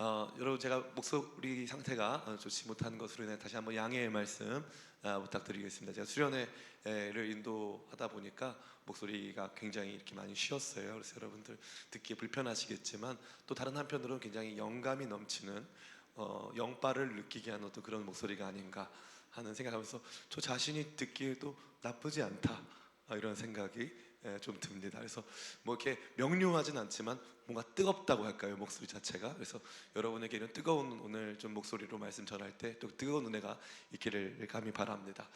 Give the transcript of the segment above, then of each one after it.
여러분, 제가 목소리 상태가 좋지 못한 것으로 인해 다시 한번 양해의 말씀 부탁드리겠습니다. 제가 수련회를 인도하다 보니까 목소리가 굉장히 이렇게 많이 쉬었어요. 그래서 여러분들 듣기에 불편하시겠지만 또 다른 한편으로는 굉장히 영감이 넘치는 영빨을 느끼게 하는 또 그런 목소리가 아닌가 하는 생각하면서 저 자신이 듣기에도 나쁘지 않다, 이런 생각이 좀 듭니다. 그래서 뭐 이렇게 명료하진 않지만 뭔가 뜨겁다고 할까요, 목소리 자체가. 그래서 여러분에게 이런 뜨거운 오늘 좀 목소리로 말씀 전할 때 또 뜨거운 은혜가 있기를 감히 바랍니다.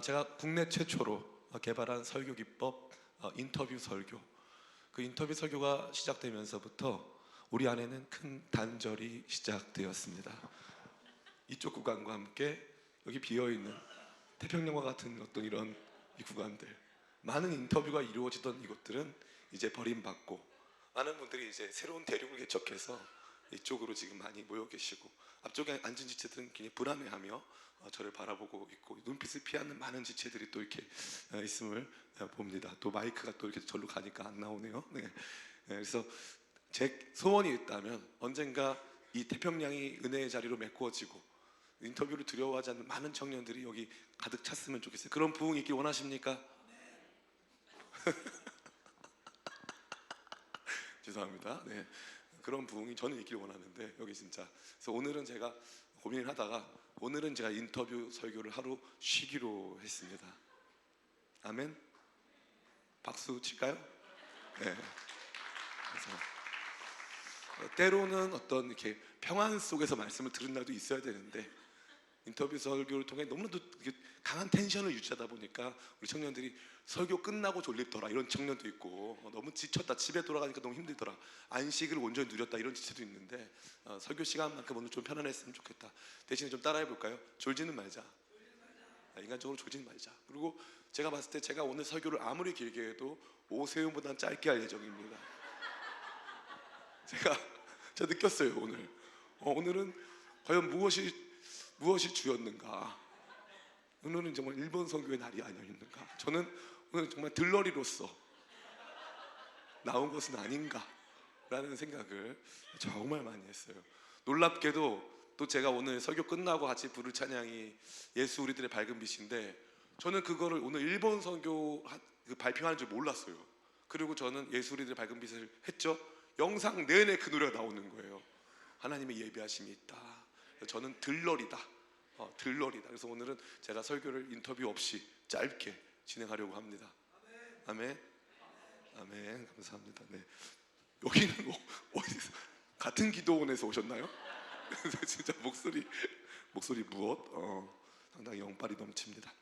제가 국내 최초로 개발한 설교 기법, 인터뷰 설교. 그 인터뷰 설교가 시작되면서부터 우리 안에는 큰 단절이 시작되었습니다. 이쪽 구간과 함께 여기 비어있는 태평양과 같은 어떤 이런 이 구간들, 많은 인터뷰가 이루어지던 이곳들은 이제 버림받고 많은 분들이 이제 새로운 대륙을 개척해서 이쪽으로 지금 많이 모여 계시고, 앞쪽에 앉은 지체들은 굉장히 불안해하며 저를 바라보고 있고, 눈빛을 피하는 많은 지체들이 또 이렇게 있음을 봅니다. 또 마이크가 또 이렇게 절로 가니까 안 나오네요. 네. 그래서 제 소원이 있다면 언젠가 이 태평양이 은혜의 자리로 메꾸어지고 인터뷰를 두려워하지 않는 많은 청년들이 여기 가득 찼으면 좋겠어요. 그런 부흥이 있길 원하십니까? 죄송합니다. 네. 그런 부흥이 저는 있길 원하는데 여기 진짜. 그래서 오늘은 제가 고민을 하다가 오늘은 제가 인터뷰 설교를 하루 쉬기로 했습니다. 아멘. 박수 칠까요? 네. 그래서 때로는 어떤 이렇게 평안 속에서 말씀을 들은 날도 있어야 되는데, 인터뷰 설교를 통해 너무나도 강한 텐션을 유지하다 보니까 우리 청년들이 설교 끝나고 졸립더라, 이런 청년도 있고, 너무 지쳤다, 집에 돌아가니까 너무 힘들더라, 안식을 온전히 누렸다, 이런 지체도 있는데, 설교 시간만큼 오늘 좀 편안했으면 좋겠다. 대신에 좀 따라해 볼까요? 졸지는 말자. 인간적으로 졸지는 말자. 그리고 제가 봤을 때 제가 오늘 설교를 아무리 길게 해도 오세훈보다는 짧게 할 예정입니다. 제가 느꼈어요. 오늘은 과연 무엇이 주였는가? 오늘은 정말 일본 선교의 날이 아니었는가? 저는 오늘 정말 들러리로서 나온 것은 아닌가? 라는 생각을 정말 많이 했어요. 놀랍게도 또 제가 오늘 설교 끝나고 같이 부를 찬양이 예수 우리들의 밝은 빛인데, 저는 그거를 오늘 일본 선교 발표하는 줄 몰랐어요. 그리고 저는 예수 우리들의 밝은 빛을 했죠. 영상 내내 그 노래가 나오는 거예요. 하나님의 예비하심이 있다. 저는 들러리다. 그래서 오늘은 제가 설교를 인터뷰 없이 짧게 진행하려고 합니다. 아멘. 아멘. 감사합니다. 네. 여기는 어디서 같은 기도원에서 오셨나요? 그래서 진짜 목소리 무엇? 상당히 영빨이 넘칩니다.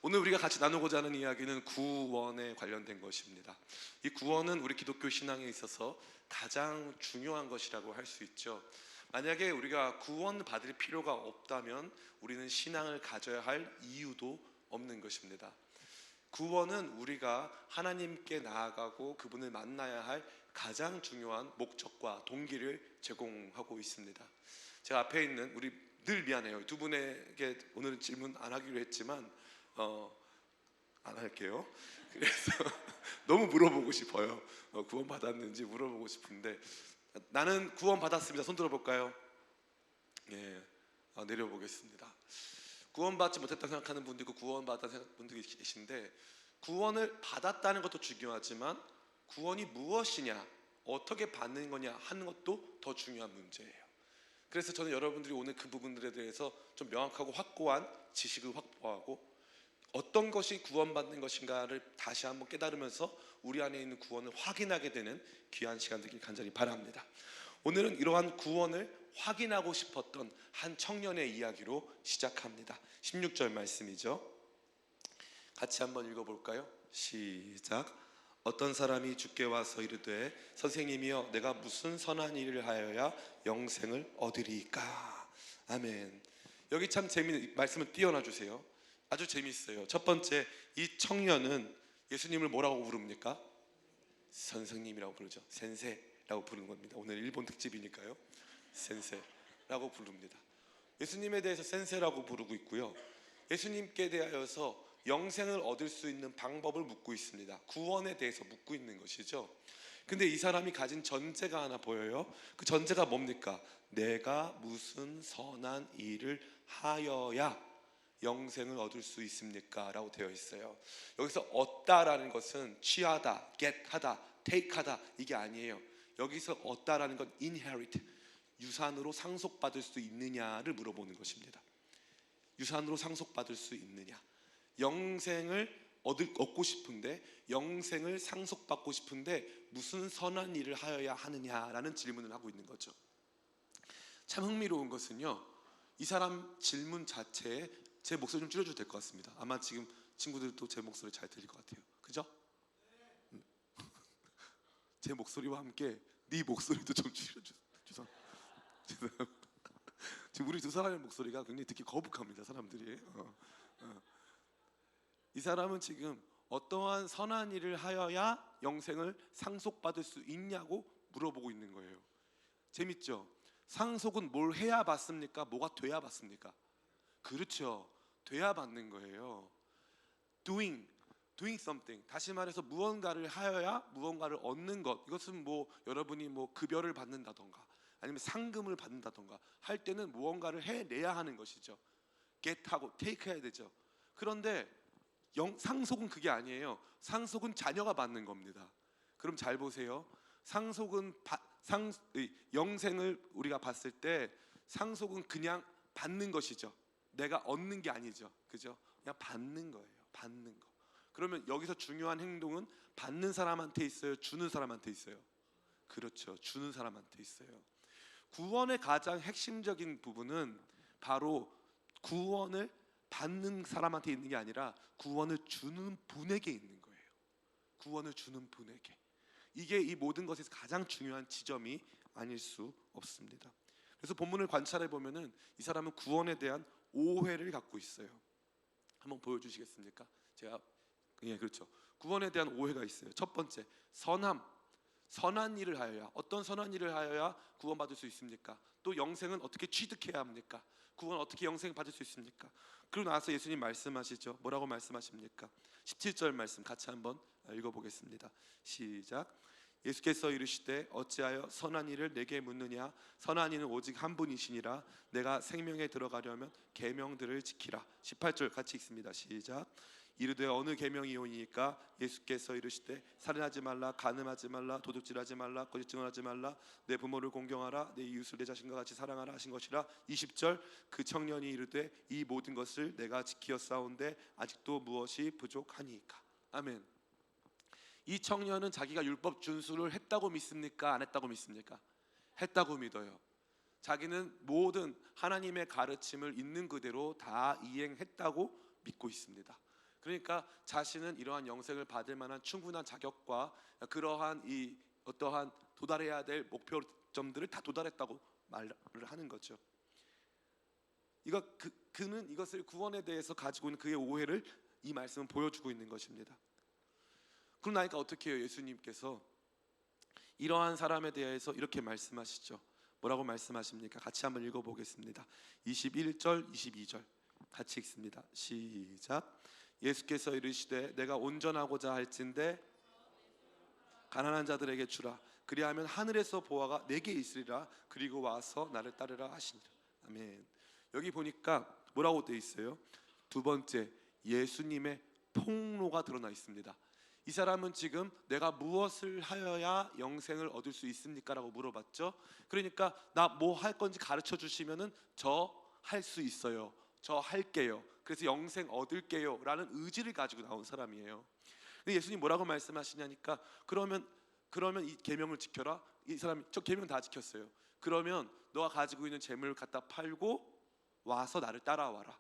오늘 우리가 같이 나누고자 하는 이야기는 구원에 관련된 것입니다. 이 구원은 우리 기독교 신앙에 있어서 가장 중요한 것이라고 할 수 있죠. 만약에 우리가 구원받을 필요가 없다면 우리는 신앙을 가져야 할 이유도 없는 것입니다. 구원은 우리가 하나님께 나아가고 그분을 만나야 할 가장 중요한 목적과 동기를 제공하고 있습니다. 제가 앞에 있는 우리, 늘 미안해요, 두 분에게 오늘은 질문 안 하기로 했지만 안 할게요. 그래서 너무 물어보고 싶어요. 구원 받았는지 물어보고 싶은데, 나는 구원 받았습니다. 손 들어볼까요? 예, 내려보겠습니다. 구원받지 못했다고 생각하는 분도 있고 구원받았다는 분들이 계신데, 구원을 받았다는 것도 중요하지만 구원이 무엇이냐, 어떻게 받는 거냐 하는 것도 더 중요한 문제예요. 그래서 저는 여러분들이 오늘 그 부분들에 대해서 좀 명확하고 확고한 지식을 확보하고 어떤 것이 구원받는 것인가를 다시 한번 깨달으면서 우리 안에 있는 구원을 확인하게 되는 귀한 시간 되길 간절히 바랍니다. 오늘은 이러한 구원을 확인하고 싶었던 한 청년의 이야기로 시작합니다. 16절 말씀이죠. 같이 한번 읽어볼까요? 시작. 어떤 사람이 주께 와서 이르되 선생님이여, 내가 무슨 선한 일을 하여야 영생을 얻으리까? 아멘. 여기 참 재미있는 말씀을 띄워놔 주세요. 아주 재미있어요. 첫 번째, 이 청년은 예수님을 뭐라고 부릅니까? 선생님이라고 부르죠. 센세라고 부르는 겁니다. 오늘 일본 특집이니까요. 센세라고 부릅니다. 예수님에 대해서 센세라고 부르고 있고요, 예수님께 대하여서 영생을 얻을 수 있는 방법을 묻고 있습니다. 구원에 대해서 묻고 있는 것이죠. 근데 이 사람이 가진 전제가 하나 보여요. 그 전제가 뭡니까? 내가 무슨 선한 일을 하여야 영생을 얻을 수 있습니까? 라고 되어 있어요. 여기서 얻다라는 것은 취하다, get하다, take하다 이게 아니에요. 여기서 얻다라는 건 inherit, 유산으로 상속받을 수 있느냐를 물어보는 것입니다. 유산으로 상속받을 수 있느냐, 영생을 얻고 싶은데, 영생을 상속받고 싶은데 무슨 선한 일을 하여야 하느냐라는 질문을 하고 있는 거죠. 참 흥미로운 것은요, 이 사람 질문 자체에 제 목소리 좀 줄여줘도 될 것 같습니다. 아마 지금 친구들도 제 목소리 잘 들릴 것 같아요. 그죠? 제 목소리와 함께 네 목소리도 좀 줄여주세요. 죄송합니다. 지금 우리 두 사람의 목소리가 굉장히 듣기 거북합니다. 사람들이. 이 사람은 지금 어떠한 선한 일을 하여야 영생을 상속받을 수 있냐고 물어보고 있는 거예요. 재밌죠? 상속은 뭘 해야 받습니까? 뭐가 돼야 받습니까? 그렇죠. 돼야 받는 거예요. doing something. 다시 말해서 무언가를 하여야 무언가를 얻는 것. 이것은 뭐 여러분이 뭐 급여를 받는다던가 아니면 상금을 받는다던가 할 때는 무언가를 해내야 하는 것이죠. get하고 take 해야 되죠. 그런데 상속은 그게 아니에요. 상속은 자녀가 받는 겁니다. 그럼 잘 보세요. 상속은 영생을 우리가 봤을 때 상속은 그냥 받는 것이죠. 내가 얻는 게 아니죠. 그죠? 그냥 받는 거예요. 받는 거. 그러면 여기서 중요한 행동은 받는 사람한테 있어요? 주는 사람한테 있어요? 그렇죠. 주는 사람한테 있어요. 구원의 가장 핵심적인 부분은 바로 구원을 받는 사람한테 있는 게 아니라 구원을 주는 분에게 있는 거예요. 구원을 주는 분에게. 이게 이 모든 것에서 가장 중요한 지점이 아닐 수 없습니다. 그래서 본문을 관찰해 보면은 이 사람은 구원에 대한 오해를 갖고 있어요. 한번 보여주시겠습니까? 그렇죠. 구원에 대한 오해가 있어요. 첫 번째, 선한 일을 하여야, 어떤 선한 일을 하여야 구원받을 수 있습니까? 또 영생은 어떻게 취득해야 합니까? 구원 어떻게 영생 받을 수 있습니까? 그러고 나서 예수님 말씀하시죠. 뭐라고 말씀하십니까? 17절 말씀 같이 한번 읽어보겠습니다. 시작. 예수께서 이르시되 어찌하여 선한 일을 내게 묻느냐? 선한 이는 오직 한 분이시니라. 내가 생명에 들어가려면 계명들을 지키라. 18절 같이 읽습니다. 시작. 이르되 어느 계명이오니까? 예수께서 이르시되 살인하지 말라, 간음하지 말라, 도둑질하지 말라, 거짓 증언하지 말라, 내 부모를 공경하라, 내 이웃을 내 자신과 같이 사랑하라 하신 것이라. 20절. 그 청년이 이르되 이 모든 것을 내가 지키었사온데 아직도 무엇이 부족하니까? 아멘. 이 청년은 자기가 율법 준수를 했다고 믿습니까? 안 했다고 믿습니까? 했다고 믿어요. 자기는 모든 하나님의 가르침을 있는 그대로 다 이행했다고 믿고 있습니다. 그러니까 자신은 이러한 영생을 받을 만한 충분한 자격과 그러한 이 어떠한 도달해야 될 목표점들을 다 도달했다고 말을 하는 거죠. 그는 이것을 구원에 대해서 가지고 있는 그의 오해를 이 말씀은 보여주고 있는 것입니다. 그럼 나니까 어떻게 해요? 예수님께서 이러한 사람에 대해서 이렇게 말씀하시죠. 뭐라고 말씀하십니까? 같이 한번 읽어보겠습니다. 21절, 22절 같이 읽습니다. 시작. 예수께서 이르시되 내가 온전하고자 할진대 가난한 자들에게 주라. 그리하면 하늘에서 보화가 내게 있으리라. 그리고 와서 나를 따르라 하시니라. 아멘. 여기 보니까 뭐라고 되어 있어요? 두 번째, 예수님의 통로가 드러나 있습니다. 이 사람은 지금 내가 무엇을 하여야 영생을 얻을 수 있습니까? 라고 물어봤죠. 그러니까 나 뭐 할 건지 가르쳐 주시면은 저 할 수 있어요. 저 할게요. 그래서 영생 얻을게요 라는 의지를 가지고 나온 사람이에요. 근데 예수님 뭐라고 말씀하시냐니까 그러면 이 계명을 지켜라. 이 사람이 저 계명 다 지켰어요. 그러면 너가 가지고 있는 재물을 갖다 팔고 와서 나를 따라와라.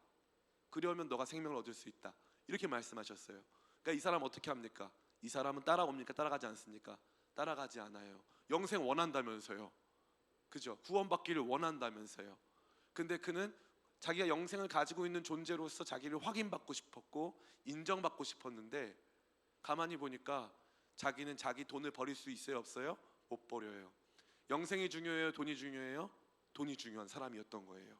그러면 너가 생명을 얻을 수 있다. 이렇게 말씀하셨어요. 그러니까 이 사람 어떻게 합니까? 이 사람은 따라옵니까? 따라가지 않습니까? 따라가지 않아요. 영생 원한다면서요. 그죠? 구원받기를 원한다면서요. 근데 그는 자기가 영생을 가지고 있는 존재로서 자기를 확인받고 싶었고 인정받고 싶었는데 가만히 보니까 자기는 자기 돈을 버릴 수 있어요? 없어요? 못 버려요. 영생이 중요해요? 돈이 중요해요? 돈이 중요한 사람이었던 거예요.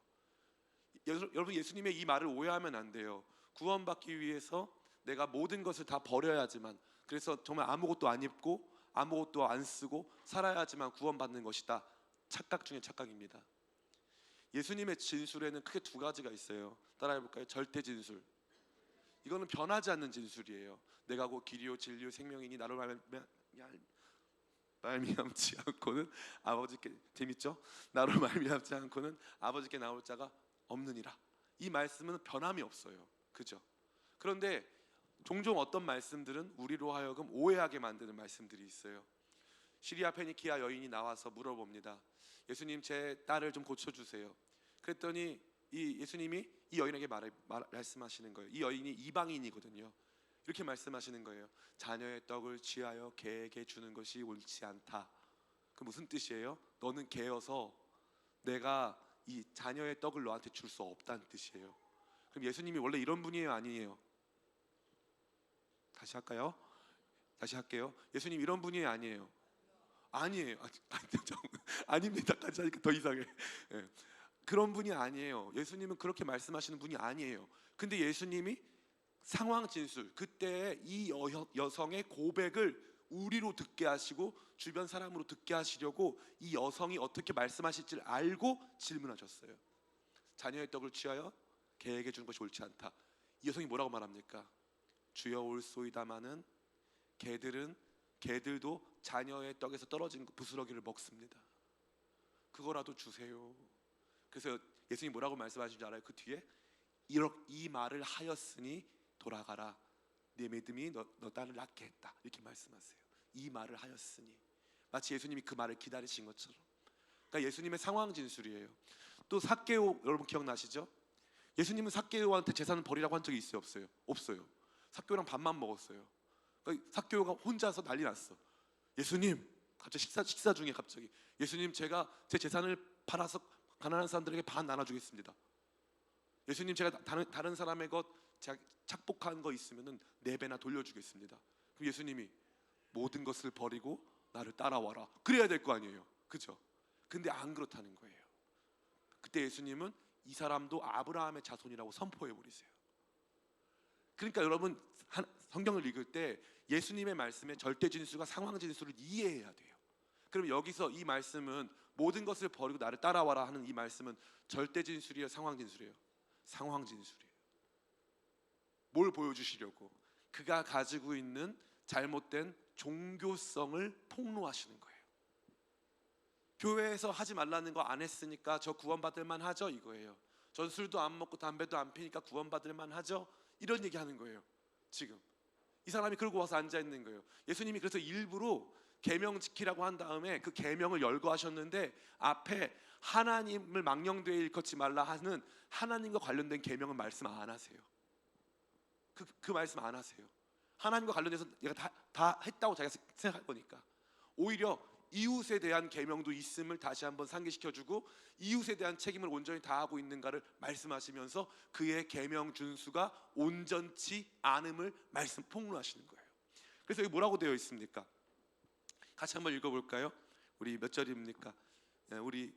여러분 예수님의 이 말을 오해하면 안 돼요. 구원받기 위해서 내가 모든 것을 다 버려야지만, 그래서 정말 아무것도 안 입고 아무것도 안 쓰고 살아야지만 구원받는 것이다. 착각 중에 착각입니다. 예수님의 진술에는 크게 두 가지가 있어요. 따라해 볼까요? 절대 진술. 이거는 변하지 않는 진술이에요. 내가 곧 길이요 진리요 생명이니 나로 말미암지 않고는 아버지께, 재밌죠? 나로 말미암지 않고는 아버지께 나올 자가 없느니라. 이 말씀은 변함이 없어요. 그죠? 그런데 종종 어떤 말씀들은 우리로 하여금 오해하게 만드는 말씀들이 있어요. 시리아 페니키아 여인이 나와서 물어봅니다. 예수님, 제 딸을 좀 고쳐주세요. 그랬더니 이 예수님이 이 여인에게 말씀하시는 거예요. 이 여인이 이방인이거든요. 이렇게 말씀하시는 거예요. 자녀의 떡을 취하여 개에게 주는 것이 옳지 않다. 그 무슨 뜻이에요? 너는 개여서 내가 이 자녀의 떡을 너한테 줄 수 없다는 뜻이에요. 그럼 예수님이 원래 이런 분이에요, 아니에요? 다시 할까요? 다시 할게요. 예수님 이런 분이에요, 아니에요? 아니에요. 아닙니다까지 하니까 더 이상해. 예. 그런 분이 아니에요. 예수님은 그렇게 말씀하시는 분이 아니에요. 근데 예수님이 상황 진술, 그때 이 여성의 고백을 우리로 듣게 하시고 주변 사람으로 듣게 하시려고 이 여성이 어떻게 말씀하실지를 알고 질문하셨어요. 자녀의 떡을 취하여 개에게 주는 것이 옳지 않다. 이 여성이 뭐라고 말합니까? 주여 올소이다마는 개들도 자녀의 떡에서 떨어진 부스러기를 먹습니다. 그거라도 주세요. 그래서 예수님이 뭐라고 말씀하신 줄 알아요? 그 뒤에 이 말을 하였으니 돌아가라. 내 믿음이 너 딸을 낫게 했다. 이렇게 말씀하세요. 이 말을 하였으니, 마치 예수님이 그 말을 기다리신 것처럼. 그러니까 예수님의 상황 진술이에요. 또 삭개오, 여러분 기억나시죠? 예수님은 삭개오한테 재산을 버리라고 한 적이 있어요, 없어요? 없어요. 삭개오랑 밥만 먹었어요. 그러니까 삭개오가 혼자서 난리 났어. 예수님, 갑자기 식사 중에 갑자기, 예수님, 제가 제 재산을 팔아서 가난한 사람들에게 반 나눠주겠습니다. 예수님, 제가 다른 사람의 것 제가 착복한 거 있으면은 4배나 돌려주겠습니다. 그럼 예수님이 모든 것을 버리고 나를 따라와라. 그래야 될 거 아니에요, 그죠? 근데 안 그렇다는 거예요. 그때 예수님은 이 사람도 아브라함의 자손이라고 선포해 버리세요. 그러니까 여러분, 성경을 읽을 때 예수님의 말씀에 절대 진술과 상황 진술을 이해해야 돼요. 그럼 여기서 이 말씀은 모든 것을 버리고 나를 따라와라 하는 이 말씀은 절대 진술이에요, 상황 진술이에요? 상황 진술이에요. 뭘 보여주시려고? 그가 가지고 있는 잘못된 종교성을 폭로하시는 거예요. 교회에서 하지 말라는 거 안 했으니까 저 구원받을 만하죠, 이거예요. 전 술도 안 먹고 담배도 안 피니까 구원받을 만하죠, 이런 얘기하는 거예요. 지금 이 사람이 그러고 와서 앉아 있는 거예요. 예수님이 그래서 일부러 계명 지키라고 한 다음에 그 계명을 열거하셨는데 앞에 하나님을 망령되이 일컫지 말라 하는 하나님과 관련된 계명은 말씀 안 하세요. 그 말씀 안 하세요. 하나님과 관련해서 얘가 다 했다고 자기가 생각할 거니까. 오히려 이웃에 대한 계명도 있음을 다시 한번 상기시켜주고 이웃에 대한 책임을 온전히 다하고 있는가를 말씀하시면서 그의 계명 준수가 온전치 않음을 말씀 폭로하시는 거예요. 그래서 여기 뭐라고 되어 있습니까? 같이 한번 읽어볼까요? 우리 몇 절입니까? 우리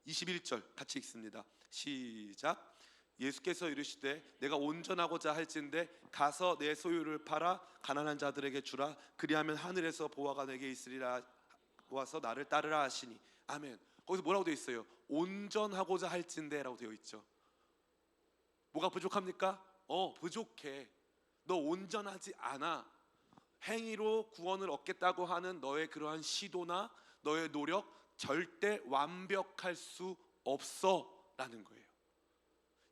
21절 같이 읽습니다. 시작. 예수께서 이르시되 내가 온전하고자 할진대 가서 내 소유를 팔아 가난한 자들에게 주라. 그리하면 하늘에서 보화가 내게 있으리라. 와서 나를 따르라 하시니. 아멘. 거기서 뭐라고 되어 있어요? 온전하고자 할진대라고 되어 있죠. 뭐가 부족합니까? 부족해. 너 온전하지 않아. 행위로 구원을 얻겠다고 하는 너의 그러한 시도나 너의 노력 절대 완벽할 수 없어 라는 거예요.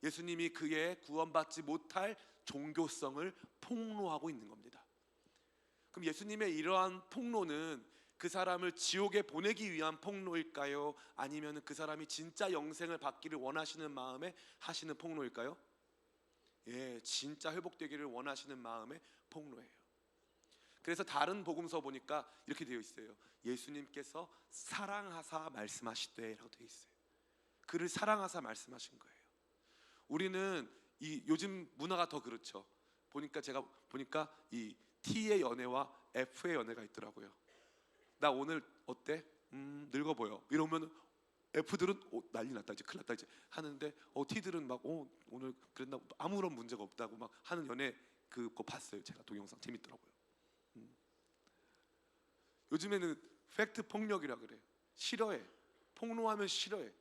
예수님이 그의 구원받지 못할 종교성을 폭로하고 있는 겁니다. 그럼 예수님의 이러한 폭로는 그 사람을 지옥에 보내기 위한 폭로일까요? 아니면 그 사람이 진짜 영생을 받기를 원하시는 마음에 하시는 폭로일까요? 예, 진짜 회복되기를 원하시는 마음의 폭로예요. 그래서 다른 복음서 보니까 이렇게 되어 있어요. 예수님께서 사랑하사 말씀하시되 라고 되어 있어요. 그를 사랑하사 말씀하신 거예요. 우리는 이 요즘 문화가 더 그렇죠. 제가 보니까 이 T의 연애와 F의 연애가 있더라고요. 나 오늘 어때? 늙어 보여. 이러면 F들은 난리 났다, 이제 큰일 났다 이제 하는데 T들은 막 오늘 그랬나, 아무런 문제가 없다고 막 하는 연애 그거 봤어요. 제가 동영상 재밌더라고요. 요즘에는 팩트 폭력이라 그래요. 싫어해. 폭로하면 싫어해.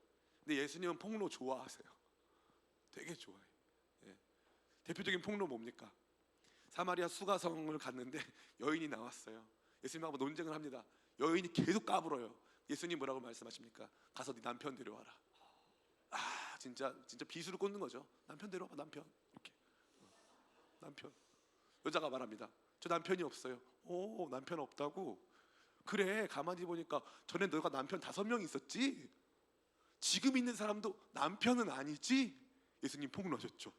근데 예수님은 폭로 좋아하세요. 되게 좋아해. 예. 대표적인 폭로 뭡니까? 사마리아 수가성을 갔는데 여인이 나왔어요. 예수님하고 논쟁을 합니다. 여인이 계속 까불어요. 예수님 뭐라고 말씀하십니까? 가서 네 남편 데려와라. 아, 진짜 비수를 꽂는 거죠. 남편 데려와, 남편. 이렇게. 남편. 여자가 말합니다. 저 남편이 없어요. 오, 남편 없다고? 그래, 가만히 보니까 전에 너가 남편 5명 있었지? 지금 있는 사람도 남편은 아니지? 예수님 폭로하셨죠.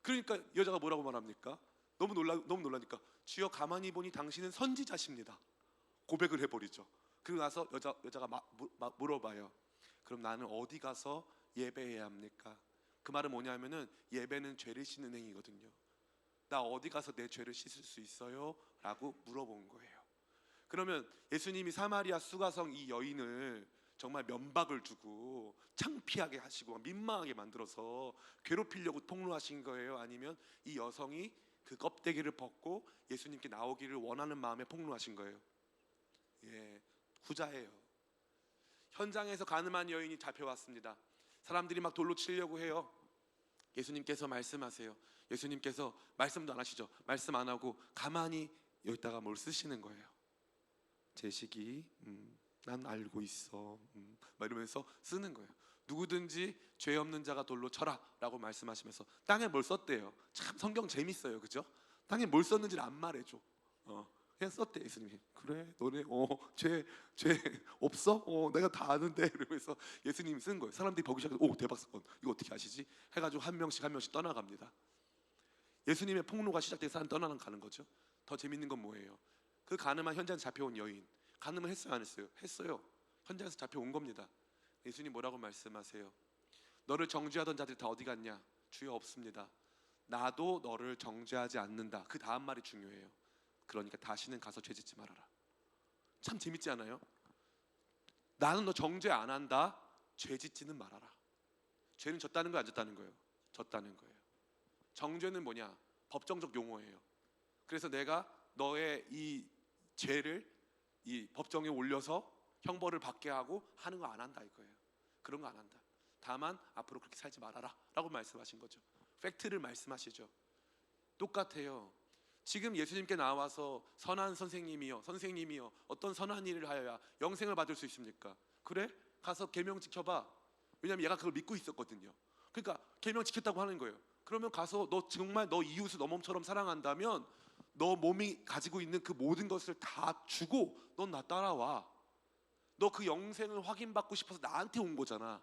그러니까 여자가 뭐라고 말합니까? 너무 놀라니까 주여 가만히 보니 당신은 선지자십니다. 고백을 해버리죠. 그리고 나서 여자가 물어봐요. 그럼 나는 어디 가서 예배해야 합니까? 그 말은 뭐냐면은 예배는 죄를 씻는 행위거든요. 나 어디 가서 내 죄를 씻을 수 있어요? 라고 물어본 거예요. 그러면 예수님이 사마리아 수가성 이 여인을 정말 면박을 주고 창피하게 하시고 민망하게 만들어서 괴롭히려고 폭로하신 거예요? 아니면 이 여성이 그 껍데기를 벗고 예수님께 나오기를 원하는 마음에 폭로하신 거예요? 예, 후자예요. 현장에서 가늠한 여인이 잡혀왔습니다. 사람들이 막 돌로 치려고 해요. 예수님께서 말씀하세요. 예수님께서 말씀도 안 하시죠. 말씀 안 하고 가만히 여기다가 뭘 쓰시는 거예요. 제식이 난 알고 있어 막 이러면서 쓰는 거예요. 누구든지 죄 없는 자가 돌로 쳐라 라고 말씀하시면서 땅에 뭘 썼대요. 참 성경 재밌어요, 그죠? 땅에 뭘 썼는지를 안 말해줘. 그냥 썼대. 예수님이 그래 너네 죄 없어? 내가 다 아는데 이러면서 예수님이 쓴 거예요. 사람들이 보기 시작해서 오, 대박 사건, 이거 어떻게 아시지? 해가지고 한 명씩 떠나갑니다. 예수님의 폭로가 시작돼서 사람 떠나가는 거죠. 더 재밌는 건 뭐예요? 그 가늠한 현장에서 잡혀온 여인, 가늠을 했어요, 안 했어요? 했어요. 현장에서 잡혀온 겁니다. 예수님 뭐라고 말씀하세요? 너를 정죄하던 자들이 다 어디 갔냐? 주여 없습니다. 나도 너를 정죄하지 않는다. 그 다음 말이 중요해요. 그러니까 다시는 가서 죄짓지 말아라. 참 재밌지 않아요? 나는 너 정죄 안 한다. 죄짓지는 말아라. 죄는 졌다는 거예요, 안 졌다는 거예요? 졌다는 거예요. 정죄는 뭐냐? 법정적 용어예요. 그래서 내가 너의 이 죄를 이 법정에 올려서 형벌을 받게 하고 하는 거 안 한다 이거예요. 그런 거 안 한다. 다만 앞으로 그렇게 살지 말아라 라고 말씀하신 거죠. 팩트를 말씀하시죠. 똑같아요. 지금 예수님께 나와서 선한 선생님이요 어떤 선한 일을 하여야 영생을 받을 수 있습니까? 그래? 가서 계명 지켜봐. 왜냐면 얘가 그걸 믿고 있었거든요. 그러니까 계명 지켰다고 하는 거예요. 그러면 가서 너 정말 너 이웃을 너 몸처럼 사랑한다면 너 몸이 가지고 있는 그 모든 것을 다 주고 넌 나 따라와. 너 그 영생을 확인받고 싶어서 나한테 온 거잖아.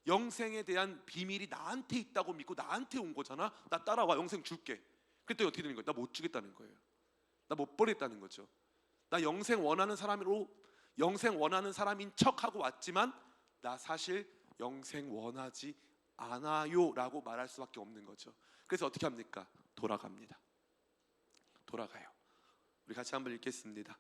영생에 대한 비밀이 나한테 있다고 믿고 나한테 온 거잖아. 나 따라와, 영생 줄게. 그랬더니 어떻게 되는 거예요? 나 못 주겠다는 거예요. 나 못 버리겠다는 거죠. 나 영생 원하는 사람인 척하고 왔지만 나 사실 영생 원하지 않아요 라고 말할 수밖에 없는 거죠. 그래서 어떻게 합니까? 돌아갑니다. 돌아가요. 우리 같이 한번 읽겠습니다.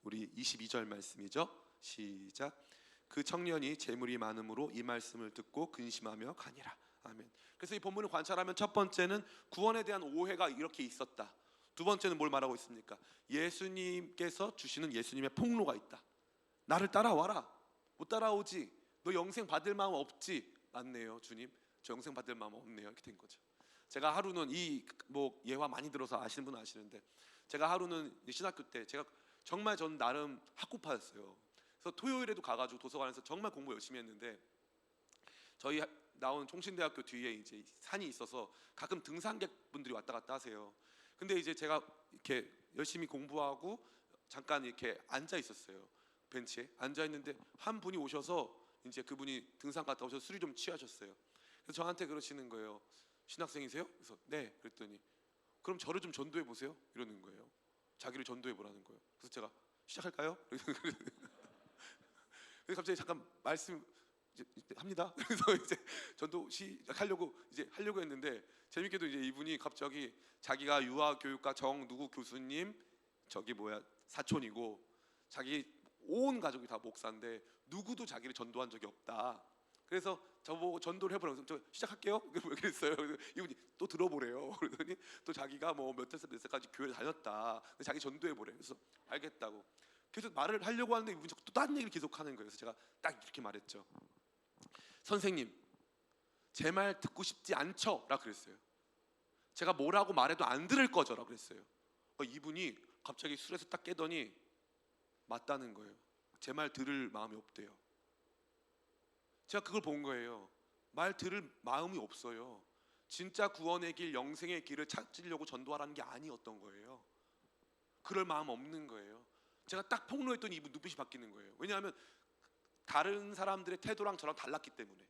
우리 22절 말씀이죠. 시작. 그 청년이 재물이 많음으로 이 말씀을 듣고 근심하며 가니라. 아멘. 그래서 이 본문을 관찰하면 첫 번째는 구원에 대한 오해가 이렇게 있었다. 두 번째는 뭘 말하고 있습니까? 예수님께서 주시는 예수님의 폭로가 있다. 나를 따라와라. 못 따라오지. 너 영생 받을 마음 없지. 맞네요, 주님. 저 영생 받을 마음 없네요. 이렇게 된 거죠. 제가 하루는 예화 많이 들어서 아시는 분은 아시는데, 제가 하루는 신학교 때 제가 정말 전 나름 학구파였어요. 그래서 토요일에도 가가지고 도서관에서 정말 공부 열심히 했는데, 저희 나온 총신대학교 뒤에 이제 산이 있어서 가끔 등산객분들이 왔다 갔다 하세요. 근데 이제 제가 이렇게 열심히 공부하고 잠깐 이렇게 앉아 있었어요. 벤치에 앉아 있는데 한 분이 오셔서 이제 그분이 등산 갔다 오셔서 술이 좀 취하셨어요. 그래서 저한테 그러시는 거예요. 신학생이세요? 그래서 네. 그랬더니 그럼 저를 좀 전도해 보세요. 이러는 거예요. 자기를 전도해 보라는 거예요. 그래서 제가 시작할까요? 그래서 갑자기 잠깐 말씀 이제 합니다. 그래서 이제 전도 시작하려고 하려고 했는데, 재밌게도 이제 이분이 갑자기 자기가 유아교육과 정 누구 교수님 사촌이고 자기 온 가족이 다 목사인데 누구도 자기를 전도한 적이 없다. 그래서 저보고 전도를 해보라고. 저 시작할게요. 그랬어요. 그래서 이분이 또 들어보래요. 그러더니 또 자기가 뭐 몇 살까지 교회를 다녔다. 자기 전도해보래. 그래서 알겠다고. 계속 말을 하려고 하는데 이분이 또 딴 얘기를 계속 하는 거예요. 그래서 제가 딱 이렇게 말했죠. 선생님, 제 말 듣고 싶지 않죠? 라 그랬어요. 제가 뭐라고 말해도 안 들을 거죠? 라 그랬어요. 이분이 갑자기 술에서 딱 깨더니 맞다는 거예요. 제 말 들을 마음이 없대요. 제가 그걸 본 거예요. 말 들을 마음이 없어요. 진짜 구원의 길, 영생의 길을 찾으려고 전도하라는 게 아니었던 거예요. 그럴 마음 없는 거예요. 제가 딱 폭로했더니 이분 눈빛이 바뀌는 거예요. 왜냐하면 다른 사람들의 태도랑 저랑 달랐기 때문에.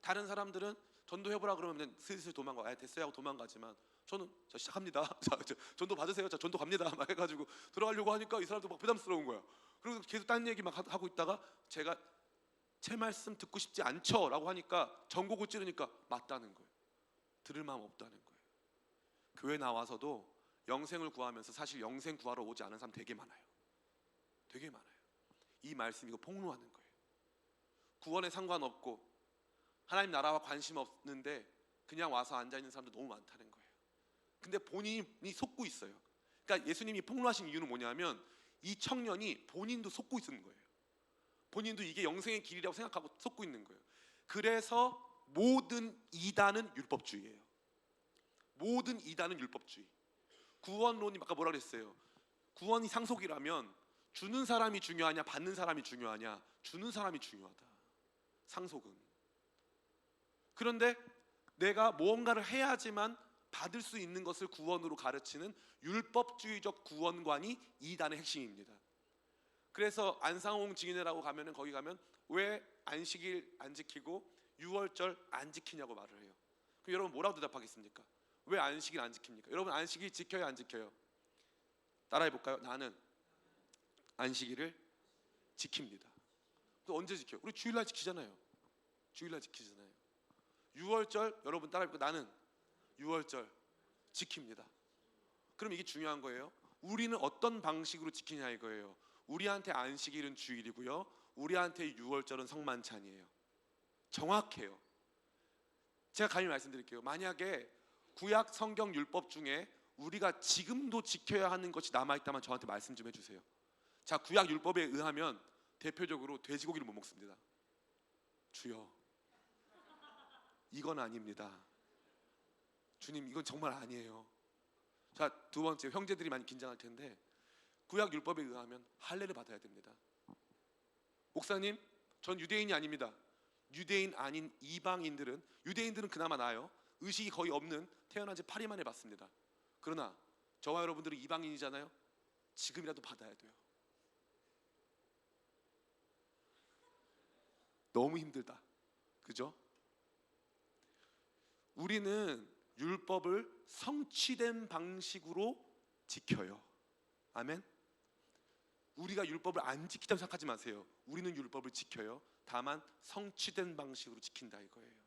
다른 사람들은 전도해보라 그러면 그냥 슬슬 도망가. 됐어요 하고 도망가지만 저는 자 시작합니다. 자, 전도 받으세요. 자 전도 갑니다. 막 해가지고 들어가려고 하니까 이 사람도 막 부담스러운 거야. 그리고 계속 딴 얘기 막 하고 있다가 제가 제 말씀 듣고 싶지 않죠? 라고 하니까 전곡을 찌르니까 맞다는 거예요. 들을 마음 없다는 거예요. 교회 나와서도 영생을 구하면서 사실 영생 구하러 오지 않은 사람 되게 많아요. 되게 많아요. 이 말씀 이거 폭로하는 거예요. 구원에 상관없고 하나님 나라와 관심 없는데 그냥 와서 앉아있는 사람도 너무 많다는 거예요. 근데 본인이 속고 있어요. 그러니까 예수님이 폭로하신 이유는 뭐냐면 이 청년이 본인도 속고 있는 거예요. 본인도 이게 영생의 길이라고 생각하고 속고 있는 거예요. 그래서 모든 이단은 율법주의예요. 모든 이단은 율법주의. 구원론이 아까 뭐라 그랬어요? 구원이 상속이라면 주는 사람이 중요하냐 받는 사람이 중요하냐? 주는 사람이 중요하다. 상속은. 그런데 내가 무언가를 해야지만 받을 수 있는 것을 구원으로 가르치는 율법주의적 구원관이 이단의 핵심입니다. 그래서 안상홍 증인회라고 가면은 거기 가면 왜 안식일 안 지키고 유월절 안 지키냐고 말을 해요. 그럼 여러분 뭐라고 대답하겠습니까? 왜 안식일 안 지킵니까? 여러분 안식일 지켜요 안 지켜요? 따라해 볼까요? 나는 안식일을 지킵니다. 또 언제 지켜요? 우리 주일날 지키잖아요. 주일날 지키잖아요. 유월절 여러분 따라해 볼까요? 나는 유월절 지킵니다. 그럼 이게 중요한 거예요. 우리는 어떤 방식으로 지키냐 이거예요. 우리한테 안식일은 주일이고요. 우리한테 유월절은 성만찬이에요. 정확해요. 제가 감히 말씀드릴게요. 만약에 구약 성경 율법 중에 우리가 지금도 지켜야 하는 것이 남아있다면 저한테 말씀 좀 해주세요. 자, 구약 율법에 의하면 대표적으로 돼지고기를 못 먹습니다. 주여, 이건 아닙니다. 주님, 이건 정말 아니에요. 자, 두 번째, 형제들이 많이 긴장할 텐데 구약 율법에 의하면 할례를 받아야 됩니다. 목사님, 전 유대인이 아닙니다. 유대인 아닌 이방인들은, 유대인들은 그나마 나아요. 의식이 거의 없는 태어난 지 8일 만에 받습니다. 그러나 저와 여러분들은 이방인이잖아요. 지금이라도 받아야 돼요. 너무 힘들다. 그죠? 우리는 율법을 성취된 방식으로 지켜요. 아멘. 우리가 율법을 안 지키자고 생각하지 마세요. 우리는 율법을 지켜요. 다만 성취된 방식으로 지킨다 이거예요.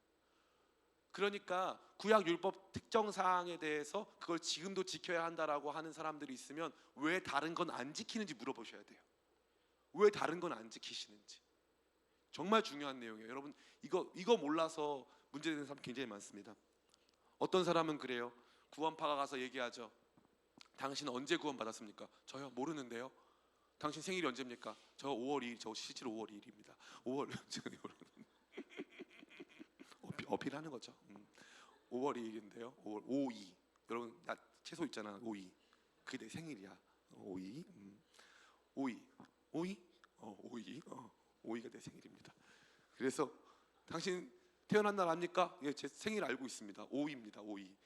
그러니까 구약 율법 특정 사항에 대해서 그걸 지금도 지켜야 한다라고 하는 사람들이 있으면 왜 다른 건 안 지키는지 물어보셔야 돼요. 왜 다른 건 안 지키시는지. 정말 중요한 내용이에요. 여러분 이거 몰라서 문제되는 사람 굉장히 많습니다. 어떤 사람은 그래요. 구원파가 가서 얘기하죠. 당신 언제 구원 받았습니까? 저요 모르는데요. 당신 생일이 언제입니까? 저 5월 2일. 저 실제로 5월 2일입니다. 5월 어필하는 거죠. 5월 2일인데요. 5월 52. 여러분 나 채소 있잖아. 52. 그게 내 생일이야. 52. 52. 52. 52. 52가 내 생일입니다. 그래서 당신 태어난 날 압니까? 예, 제 생일 알고 있습니다. 5입니다. 52.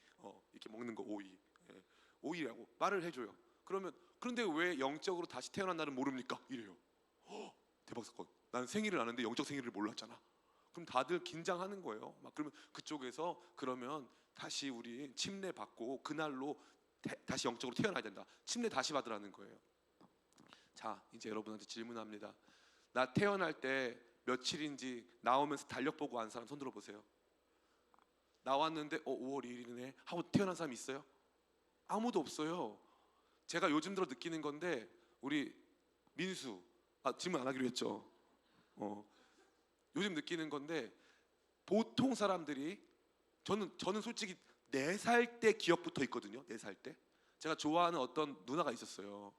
이렇게 먹는 거 52. 예, 5이라고 말을 해줘요. 그러면 그런데 왜 영적으로 다시 태어난 날은 모릅니까? 이래요. 대박 사건. 난 생일을 아는데 영적 생일을 몰랐잖아. 그럼 다들 긴장하는 거예요. 막 그러면 그쪽에서 그러면 다시 우리 침례 받고 그날로 다시 영적으로 태어나야 된다. 침례 다시 받으라는 거예요. 자, 이제 여러분한테 질문합니다. 나 태어날 때 며칠인지 나오면서 달력 보고 온 사람 손 들어보세요. 나왔는데 5월 2일이네 하고 태어난 사람 있어요? 아무도 없어요. 제가 요즘 들어 느끼는 건데 우리 민수 질문 안 하기로 했죠. 요즘 느끼는 건데 보통 사람들이 저는 솔직히 4살 때 기억부터 있거든요. 4살 때 제가 좋아하는 어떤 누나가 있었어요.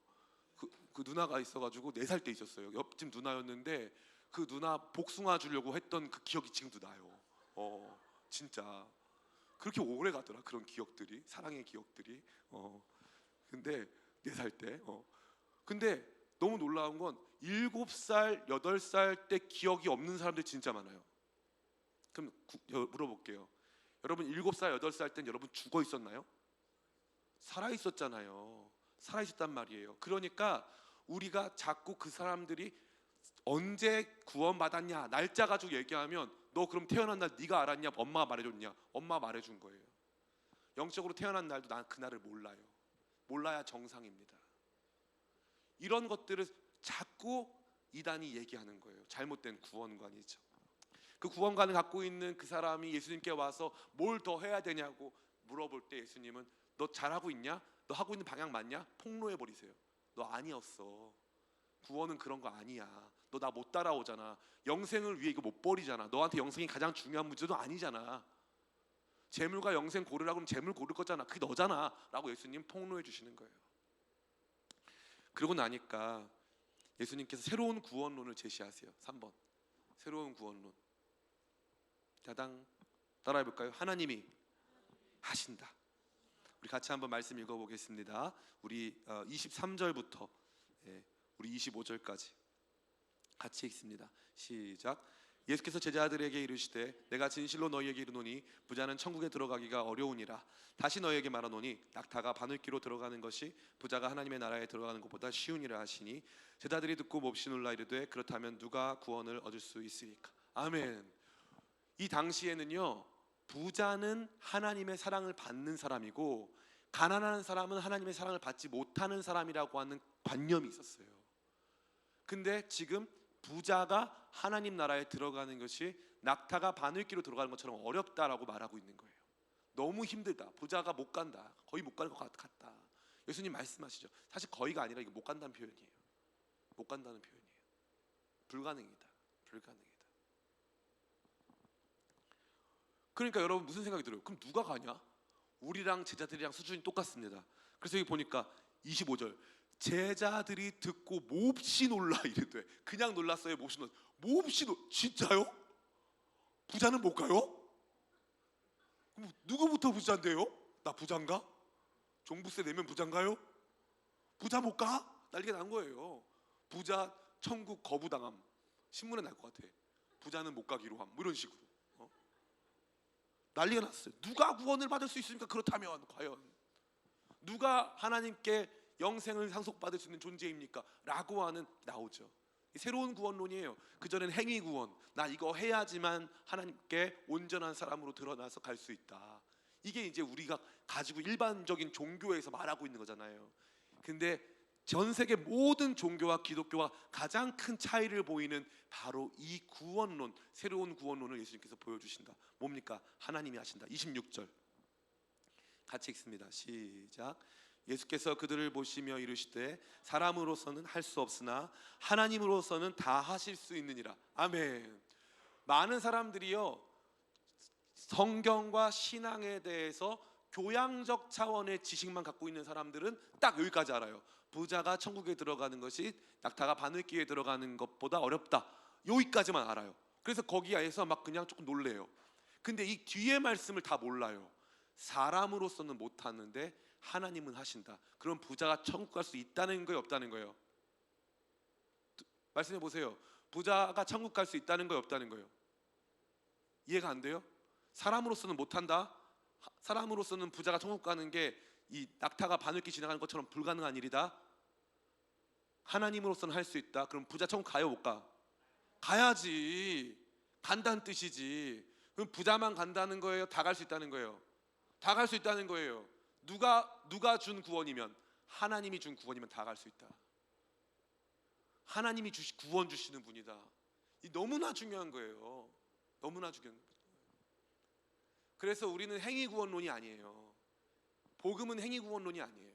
그 누나가 있어가지고 4살 때 있었어요. 옆집 누나였는데 그 누나 복숭아 주려고 했던 그 기억이 지금도 나요. 진짜 그렇게 오래 가더라. 그런 기억들이, 사랑의 기억들이. 근데 4살 때. 근데 너무 놀라운 건 7살, 8살 때 기억이 없는 사람들이 진짜 많아요. 그럼 물어볼게요. 여러분 7살, 8살 땐 여러분 죽어 있었나요? 살아 있었잖아요. 살아 있었단 말이에요. 그러니까 우리가 자꾸 그 사람들이 언제 구원받았냐 날짜 가지고 얘기하면 너 그럼 태어난 날 네가 알았냐? 엄마가 말해줬냐? 엄마가 말해준 거예요. 영적으로 태어난 날도 난 그날을 몰라요. 몰라야 정상입니다. 이런 것들을 자꾸 이단이 얘기하는 거예요. 잘못된 구원관이죠. 그 구원관을 갖고 있는 그 사람이 예수님께 와서 뭘 더 해야 되냐고 물어볼 때 예수님은 너 잘하고 있냐? 너 하고 있는 방향 맞냐? 폭로해 버리세요. 너 아니었어. 구원은 그런 거 아니야. 너 나 못 따라오잖아. 영생을 위해 이거 못 버리잖아. 너한테 영생이 가장 중요한 문제도 아니잖아. 재물과 영생 고르라고 하면 재물 고를 거잖아. 그게 너잖아 라고 예수님 폭로해 주시는 거예요. 그러고 나니까 예수님께서 새로운 구원론을 제시하세요. 3번 새로운 구원론. 따당 따라해 볼까요? 하나님이 하신다. 우리 같이 한번 말씀 읽어보겠습니다. 우리 23절부터 우리 25절까지 같이 읽습니다. 시작. 예수께서 제자들에게 이르시되 내가 진실로 너희에게 이르노니 부자는 천국에 들어가기가 어려우니라. 다시 너희에게 말하노니 낙타가 바늘귀로 들어가는 것이 부자가 하나님의 나라에 들어가는 것보다 쉬우니라 하시니 제자들이 듣고 몹시 놀라 이르되 그렇다면 누가 구원을 얻을 수 있으리까. 아멘. 이 당시에는요 부자는 하나님의 사랑을 받는 사람이고 가난한 사람은 하나님의 사랑을 받지 못하는 사람이라고 하는 관념이 있었어요. 근데 지금 부자가 하나님 나라에 들어가는 것이 낙타가 바늘귀로 들어가는 것처럼 어렵다라고 말하고 있는 거예요. 너무 힘들다. 부자가 못 간다. 거의 못 가는 것 같다. 예수님 말씀하시죠. 사실 거의가 아니라 이거 못 간다는 표현이에요. 못 간다는 표현이에요. 불가능이다. 불가능이다. 그러니까 여러분 무슨 생각이 들어요? 그럼 누가 가냐? 우리랑 제자들이랑 수준이 똑같습니다. 그래서 여기 보니까 25절 제자들이 듣고 몹시 놀라 이르되 그냥 놀랐어요. 몹시 놀라. 몹시 진짜요? 부자는 못 가요? 그럼 누구부터 부자인데요? 나 부자인가? 종부세 내면 부자인가요? 부자 못 가? 난리가 난 거예요. 부자 천국 거부당함 신문에 날 것 같아. 부자는 못 가기로 함. 뭐 이런 식으로. 난리가 났어요. 누가 구원을 받을 수 있습니까? 그렇다면 과연 누가 하나님께 영생을 상속받을 수 있는 존재입니까? 라고 하는 나오죠. 새로운 구원론이에요. 그전엔 행위 구원. 나 이거 해야지만 하나님께 온전한 사람으로 드러나서 갈 수 있다. 이게 이제 우리가 가지고 일반적인 종교에서 말하고 있는 거잖아요. 근데 전 세계 모든 종교와 기독교와 가장 큰 차이를 보이는 바로 이 구원론, 새로운 구원론을 예수님께서 보여주신다. 뭡니까? 하나님이 하신다. 26절 같이 읽습니다. 시작. 예수께서 그들을 보시며 이르시되 사람으로서는 할 수 없으나 하나님으로서는 다 하실 수 있느니라. 아멘. 많은 사람들이요 성경과 신앙에 대해서 교양적 차원의 지식만 갖고 있는 사람들은 딱 여기까지 알아요. 부자가 천국에 들어가는 것이 낙타가 바늘귀에 들어가는 것보다 어렵다. 여기까지만 알아요. 그래서 거기에서 막 그냥 조금 놀래요. 근데 이 뒤에 말씀을 다 몰라요. 사람으로서는 못하는데 하나님은 하신다. 그럼 부자가 천국 갈 수 있다는 거예요, 없다는 거예요? 말씀해 보세요. 부자가 천국 갈 수 있다는 거예요, 없다는 거예요? 이해가 안 돼요? 사람으로서는 못한다. 사람으로서는 부자가 천국 가는 게 이 낙타가 바늘귀 지나가는 것처럼 불가능한 일이다. 하나님으로서는 할 수 있다. 그럼 부자 천국 가요, 못 가? 가야지. 간다는 뜻이지. 그럼 부자만 간다는 거예요? 다 갈 수 있다는 거예요? 다 갈 수 있다는 거예요. 누가 준 구원이면, 하나님이 준 구원이면 다 갈 수 있다. 하나님이 구원 주시는 분이다. 이 너무나 중요한 거예요. 너무나 중요한 거예요. 그래서 우리는 행위 구원론이 아니에요. 복음은 행위 구원론이 아니에요.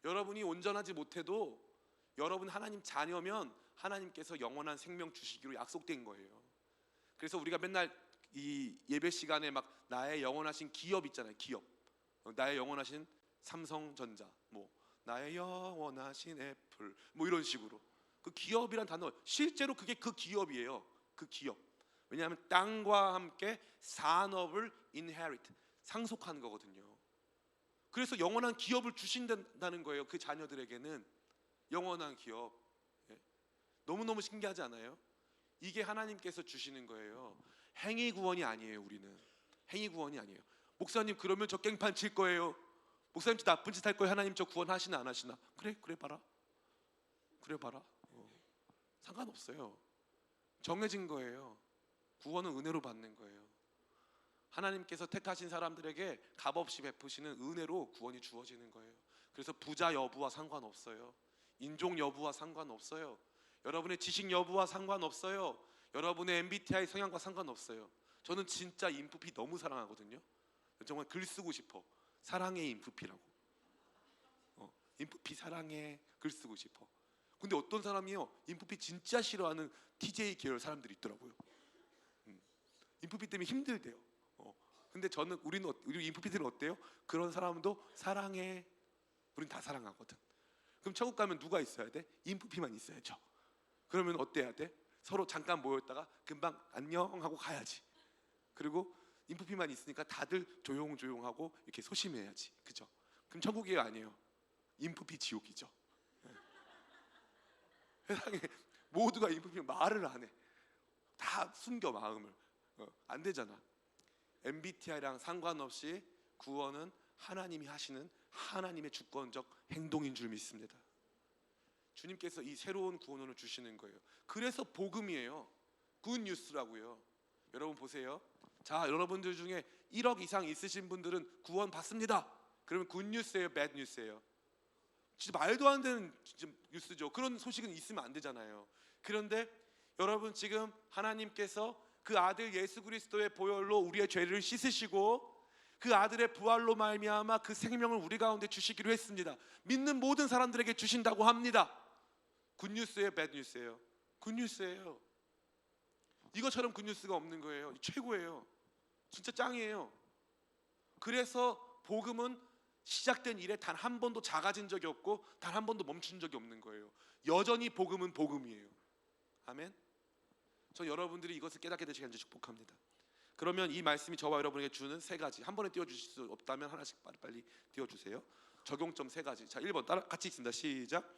여러분이 온전하지 못해도 여러분 하나님 자녀면 하나님께서 영원한 생명 주시기로 약속된 거예요. 그래서 우리가 맨날 이 예배 시간에 막 나의 영원하신 기업 있잖아요. 기업. 나의 영원하신 삼성전자, 뭐 나의 영원하신 애플, 뭐 이런 식으로 그 기업이란 단어 실제로 그게 그 기업이에요. 그 기업. 왜냐하면 땅과 함께 산업을 inherit 상속하는 거거든요. 그래서 영원한 기업을 주신다는 거예요. 그 자녀들에게는 영원한 기업. 예. 너무너무 신기하지 않아요? 이게 하나님께서 주시는 거예요. 행위 구원이 아니에요. 우리는 행위 구원이 아니에요. 목사님 그러면 저 깽판 칠 거예요. 목사님 저 나쁜 짓 할 거예요. 하나님 저 구원하시나 안 하시나? 그래 봐라. 그래 봐라. 상관없어요. 정해진 거예요. 구원은 은혜로 받는 거예요. 하나님께서 택하신 사람들에게 값없이 베푸시는 은혜로 구원이 주어지는 거예요. 그래서 부자 여부와 상관없어요. 인종 여부와 상관없어요. 여러분의 지식 여부와 상관없어요. 여러분의 MBTI 성향과 상관없어요. 저는 진짜 인프피 너무 사랑하거든요. 정말 글 쓰고 싶어. 사랑해 인프피라고. 인프피 사랑해 글 쓰고 싶어. 근데 어떤 사람이요 인프피 진짜 싫어하는 TJ 계열 사람들이 있더라고요. 인프피 때문에 힘들대요. 근데 우리 인프피들은 어때요? 그런 사람도 사랑해. 우린 다 사랑하거든. 그럼 천국 가면 누가 있어야 돼? 인프피만 있어야죠. 그러면 어때야 돼? 서로 잠깐 모였다가 금방 안녕 하고 가야지. 그리고 인프피만 있으니까 다들 조용조용하고 이렇게 소심해야지. 그죠? 그럼 천국이 아니에요. 인프피 지옥이죠. 세상에 모두가 인프피면 말을 안 해. 다 숨겨 마음을. 안 되잖아. MBTI랑 상관없이 구원은 하나님이 하시는 하나님의 주권적 행동인 줄 믿습니다. 주님께서 이 새로운 구원을 주시는 거예요. 그래서 복음이에요. 굿뉴스라고요. 여러분 보세요. 자, 여러분들 중에 1억 이상 있으신 분들은 구원 받습니다. 그러면 굿뉴스예요, 배드뉴스예요? 진짜 말도 안 되는 뉴스죠. 그런 소식은 있으면 안 되잖아요. 그런데 여러분 지금 하나님께서 그 아들 예수 그리스도의 보혈로 우리의 죄를 씻으시고 그 아들의 부활로 말미암아 그 생명을 우리 가운데 주시기로 했습니다. 믿는 모든 사람들에게 주신다고 합니다. 굿뉴스예요, 배드뉴스예요? 굿뉴스예요. 이것처럼 굿뉴스가 없는 거예요. 최고예요. 진짜 짱이에요. 그래서 복음은 시작된 이래 단 한 번도 작아진 적이 없고 단 한 번도 멈춘 적이 없는 거예요. 여전히 복음은 복음이에요. 아멘. 저 여러분들이 이것을 깨닫게 되시길 간절히 축복합니다. 그러면 이 말씀이 저와 여러분에게 주는 세 가지, 한 번에 띄워주실 수 없다면 하나씩 빨리 띄워주세요. 적용점 세 가지. 자, 1번 따라 같이 있습니다. 시작.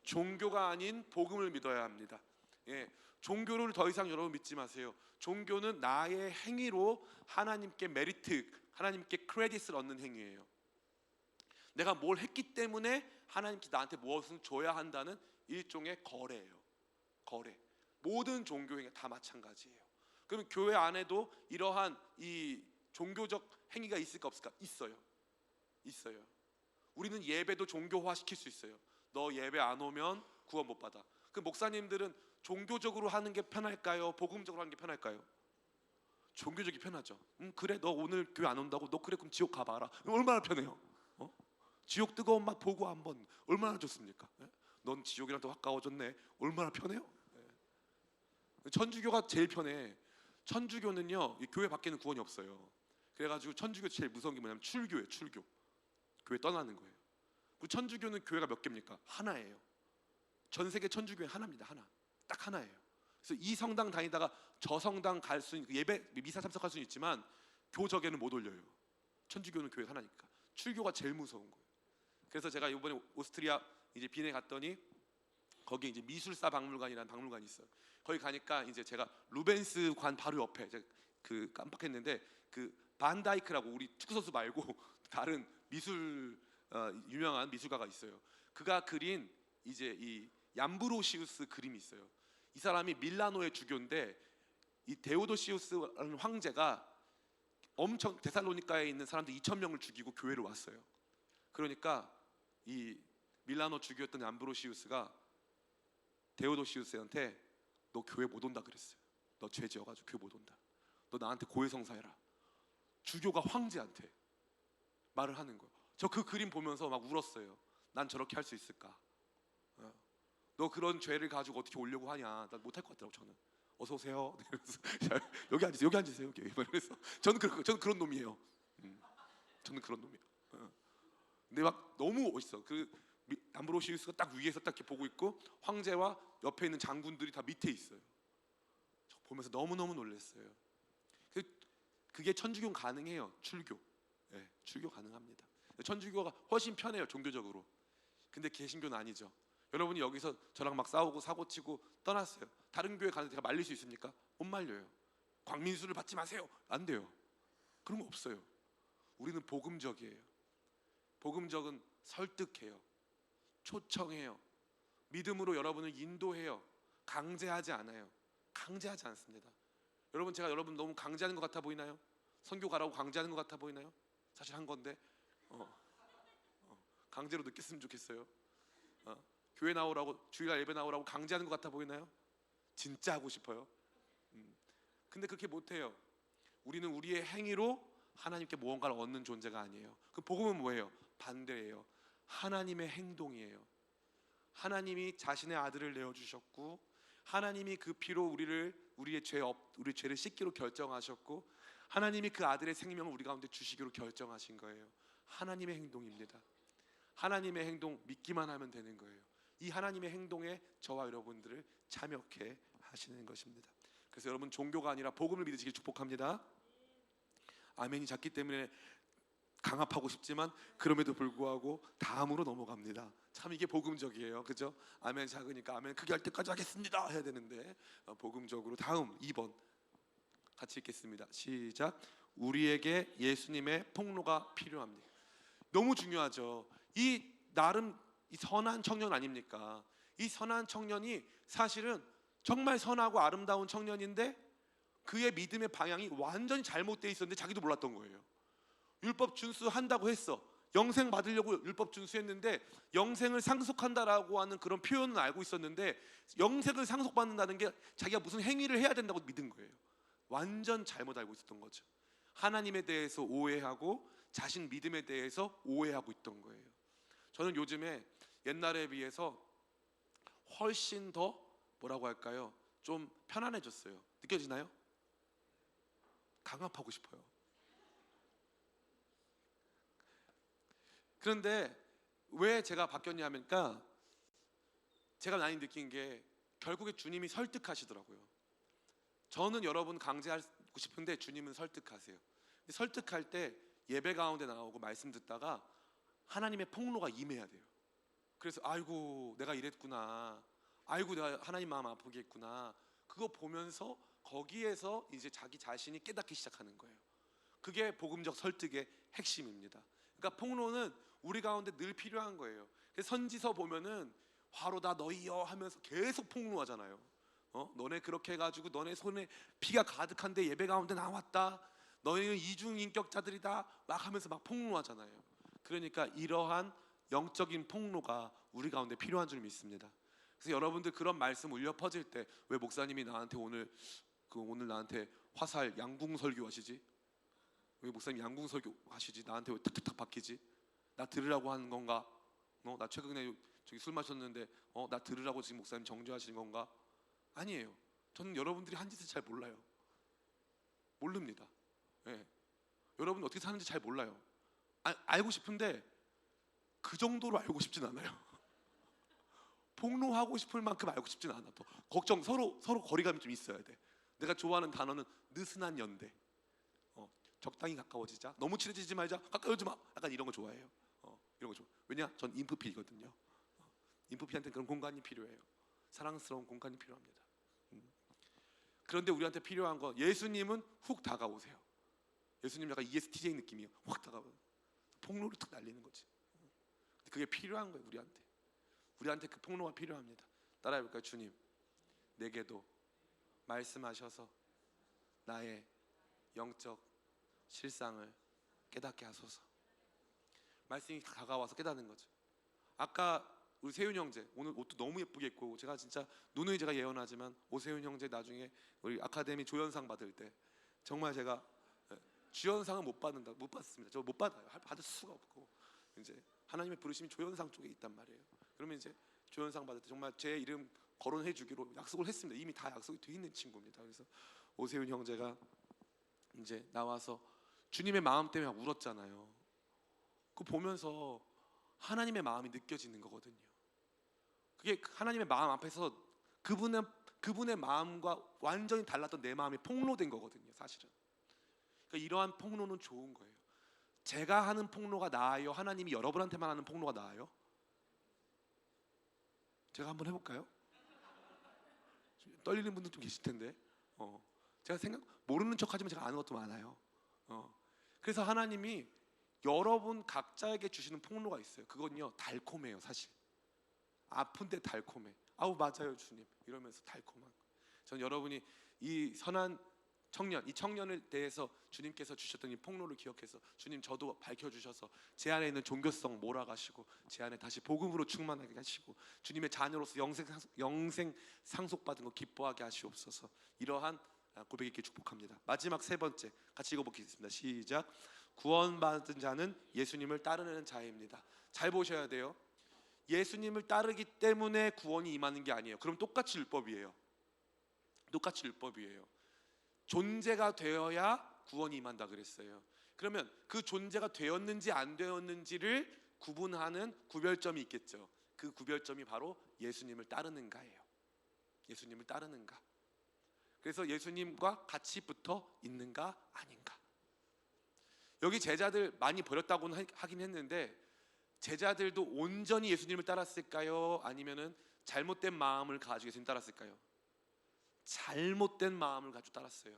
종교가 아닌 복음을 믿어야 합니다. 예, 종교를 더 이상 여러분 믿지 마세요. 종교는 나의 행위로 하나님께 메리트, 하나님께 크레딧을 얻는 행위예요. 내가 뭘 했기 때문에 하나님께 나한테 무엇을 줘야 한다는 일종의 거래예요. 거래. 모든 종교 행위 다 마찬가지예요. 그러면 교회 안에도 이러한 이 종교적 행위가 있을까 없을까? 있어요. 우리는 예배도 종교화 시킬 수 있어요. 너 예배 안 오면 구원 못 받아. 그 목사님들은 종교적으로 하는 게 편할까요? 복음적으로 하는 게 편할까요? 종교적이 편하죠. 그래 너 오늘 교회 안 온다고? 너 그래 그럼 지옥 가봐라. 얼마나 편해요? 지옥 뜨거운 맛 보고 한번 얼마나 좋습니까? 넌 지옥이랑 더 가까워졌네. 얼마나 편해요? 천주교가 제일 편해. 천주교는요 교회 밖에는 구원이 없어요. 그래가지고 천주교 제일 무서운 게 뭐냐면 출교예요. 출교. 교회 떠나는 거예요. 그 천주교는 교회가 몇 개입니까? 하나예요. 전 세계 천주교회 하나입니다. 하나. 딱 하나예요. 그래서 이 성당 다니다가 저 성당 갈 수 있는 예배 미사 참석할 수는 있지만 교적에는 못 올려요. 천주교는 교회 하나니까. 출교가 제일 무서운 거예요. 그래서 제가 이번에 오스트리아 이제 빈에 갔더니 거기 이제 미술사 박물관이라는 박물관이 있어요. 거기 가니까 이제 제가 루벤스 관 바로 옆에 제가 그 깜빡했는데 그 반다이크라고 우리 축구 선수 말고 다른 미술 유명한 미술가가 있어요. 그가 그린 이제 이 얌브로시우스 그림이 있어요. 이 사람이 밀라노의 주교인데 이 데오도시우스라는 황제가 엄청 데살로니카에 있는 사람들 2,000명을 죽이고 교회로 왔어요. 그러니까 이 밀라노 주교였던 얌브로시우스가 데오도시우스한테 너 교회 못 온다 그랬어요. 너 죄 지어가지고 교회 못 온다. 너 나한테 고해성사해라. 주교가 황제한테 말을 하는 거예요. 저 그 그림 보면서 막 울었어요. 난 저렇게 할 수 있을까? 너 그런 죄를 가지고 어떻게 오려고 하냐? 난 못할 것 같더라고 저는. 어서 오세요. 그래서 여기 앉으세요. 여기 앉으세요. 여기. 그래서 저는 그런 놈이에요. 저는 그런 놈이에요. 근데 막 너무 멋있어. 그 암브로시우스가 딱 위에서 딱 이렇게 보고 있고 황제와 옆에 있는 장군들이 다 밑에 있어요. 저 보면서 너무 놀랐어요. 그게 천주교 가능해요. 출교. 네, 출교 가능합니다. 천주교가 훨씬 편해요, 종교적으로. 근데 개신교는 아니죠. 여러분이 여기서 저랑 막 싸우고 사고치고 떠났어요. 다른 교회 가는 제가 말릴 수 있습니까? 못 말려요. 광민수를 받지 마세요. 안 돼요. 그런 거 없어요. 우리는 복음적이에요. 복음적은 설득해요. 초청해요. 믿음으로 여러분을 인도해요. 강제하지 않아요. 강제하지 않습니다. 여러분, 제가 여러분 너무 강제하는 것 같아 보이나요? 선교 가라고 강제하는 것 같아 보이나요? 사실 한 건데 강제로 느꼈으면 좋겠어요. 교회 나오라고, 주일날 예배 나오라고 강제하는 것 같아 보이나요? 진짜 하고 싶어요. 근데 그렇게 못해요. 우리는 우리의 행위로 하나님께 무언가를 얻는 존재가 아니에요. 그 복음은 뭐예요? 반대예요. 하나님의 행동이에요. 하나님이 자신의 아들을 내어주셨고, 하나님이 그 피로 우리의 죄를 씻기로 결정하셨고, 하나님이 그 아들의 생명을 우리 가운데 주시기로 결정하신 거예요. 하나님의 행동입니다. 하나님의 행동 믿기만 하면 되는 거예요. 이 하나님의 행동에 저와 여러분들을 참여케 하시는 것입니다. 그래서 여러분, 종교가 아니라 복음을 믿으시길 축복합니다. 아멘이 작기 때문에 강압하고 싶지만 그럼에도 불구하고 다음으로 넘어갑니다. 참 이게 복음적이에요. 그죠? 아멘 작으니까 아멘 크게 할 때까지 하겠습니다 해야 되는데, 복음적으로 다음 2번 같이 읽겠습니다. 시작. 우리에게 예수님의 폭로가 필요합니다. 너무 중요하죠. 이 나름 이 선한 청년 아닙니까? 이 선한 청년이 사실은 정말 선하고 아름다운 청년인데 그의 믿음의 방향이 완전히 잘못되어 있었는데 자기도 몰랐던 거예요. 율법 준수한다고 했어. 영생 받으려고 율법 준수했는데 영생을 상속한다라고 하는 그런 표현은 알고 있었는데 영생을 상속받는다는 게 자기가 무슨 행위를 해야 된다고 믿은 거예요. 완전 잘못 알고 있었던 거죠. 하나님에 대해서 오해하고 자신 믿음에 대해서 오해하고 있던 거예요. 저는 요즘에 옛날에 비해서 훨씬 더 뭐라고 할까요? 좀 편안해졌어요. 느껴지나요? 강압하고 싶어요. 그런데 왜 제가 바뀌었냐면까, 제가 많이 느낀 게 결국에 주님이 설득하시더라고요. 저는 여러분 강제하고 싶은데 주님은 설득하세요. 설득할 때 예배 가운데 나오고 말씀 듣다가 하나님의 폭로가 임해야 돼요. 그래서 아이고 내가 이랬구나, 아이고 내가 하나님 마음 아프게 했구나, 그거 보면서 거기에서 이제 자기 자신이 깨닫기 시작하는 거예요. 그게 복음적 설득의 핵심입니다. 그러니까 폭로는 우리 가운데 늘 필요한 거예요. 그래서 선지서 보면은 화로다 너희여 하면서 계속 폭로하잖아요. 너네 그렇게 해가지고 너네 손에 피가 가득한데 예배 가운데 나왔다, 너희는 이중인격자들이다 막 하면서 막 폭로하잖아요. 그러니까 이러한 영적인 폭로가 우리 가운데 필요한 줄 믿습니다. 그래서 여러분들 그런 말씀 울려 퍼질 때 왜 목사님이 나한테 오늘 나한테 화살 양궁 설교 하시지? 왜 목사님 양궁 설교 하시지? 나한테 왜 탁탁탁 박히지? 나 들으라고 하는 건가? 나 최근에 저기 술 마셨는데 나 들으라고 지금 목사님 정죄하시는 건가? 아니에요. 저는 여러분들이 한 짓을 잘 몰라요. 모릅니다. 예. 여러분 어떻게 사는지 잘 몰라요. 알고 싶은데 그 정도로 알고 싶진 않아요. 폭로하고 싶을 만큼 알고 싶진 않아. 또 걱정, 서로 거리감이 좀 있어야 돼. 내가 좋아하는 단어는 느슨한 연대. 적당히 가까워지자. 너무 친해지지 말자. 가까워지지 마. 약간 이런 거 좋아해요. 이런 거 좋아. 왜냐? 전 인프피거든요. 인프피한테는 그런 공간이 필요해요. 사랑스러운 공간이 필요합니다. 그런데 우리한테 필요한 건, 예수님은 훅 다가오세요. 예수님 약간 ESTJ 느낌이에요. 확 다가오고 폭로를 툭 날리는 거지. 그게 필요한 거예요. 우리한테 그 폭로가 필요합니다. 따라해볼까요? 주님, 내게도 말씀하셔서 나의 영적 실상을 깨닫게 하소서. 말씀이 다가와서 깨닫는 거죠. 아까 우리 세윤 형제 오늘 옷도 너무 예쁘게 입고, 제가 진짜 누누이 제가 예언하지만 오세윤 형제 나중에 우리 아카데미 조연상 받을 때 정말 제가 주연상은 못 받습니다. 저 못 받아요. 받을 수가 없고, 이제 하나님의 부르심이 조연상 쪽에 있단 말이에요. 그러면 이제 조연상 받을 때 정말 제 이름 거론해 주기로 약속을 했습니다. 이미 다 약속이 돼 있는 친구입니다. 그래서 오세훈 형제가 이제 나와서 주님의 마음 때문에 막 울었잖아요. 그 보면서 하나님의 마음이 느껴지는 거거든요. 그게 하나님의 마음 앞에서 그분의 마음과 완전히 달랐던 내 마음이 폭로된 거거든요, 사실은. 그러니까 이러한 폭로는 좋은 거예요. 제가 하는 폭로가 나아요? 하나님이 여러분한테만 하는 폭로가 나아요? 제가 한번 해볼까요? 떨리는 분들 좀 계실 텐데. 제가 모르는 척하지만 제가 아는 것도 많아요. 그래서 하나님이 여러분 각자에게 주시는 폭로가 있어요. 그건요 달콤해요, 사실. 아픈데 달콤해. 아우 맞아요 주님 이러면서 달콤한. 전 여러분이 이 선한 청년, 이 청년에 대해서 주님께서 주셨던 이 폭로를 기억해서 주님 저도 밝혀주셔서 제 안에 있는 종교성 몰아가시고 제 안에 다시 복음으로 충만하게 하시고 주님의 자녀로서 영생 상속받은 거 기뻐하게 하시옵소서. 이러한 고백 있게 축복합니다. 마지막 세 번째 같이 읽어보겠습니다. 시작. 구원받은 자는 예수님을 따르는 자입니다. 잘 보셔야 돼요. 예수님을 따르기 때문에 구원이 임하는 게 아니에요. 그럼 똑같이 율법이에요. 똑같이 율법이에요. 존재가 되어야 구원이 임한다 그랬어요. 그러면 그 존재가 되었는지 안 되었는지를 구분하는 구별점이 있겠죠. 그 구별점이 바로 예수님을 따르는가예요. 예수님을 따르는가. 그래서 예수님과 같이 붙어 있는가 아닌가. 여기 제자들 많이 버렸다고는 하긴 했는데 제자들도 온전히 예수님을 따랐을까요? 아니면은 잘못된 마음을 가지고 예수님 따랐을까요? 잘못된 마음을 가지고 따랐어요.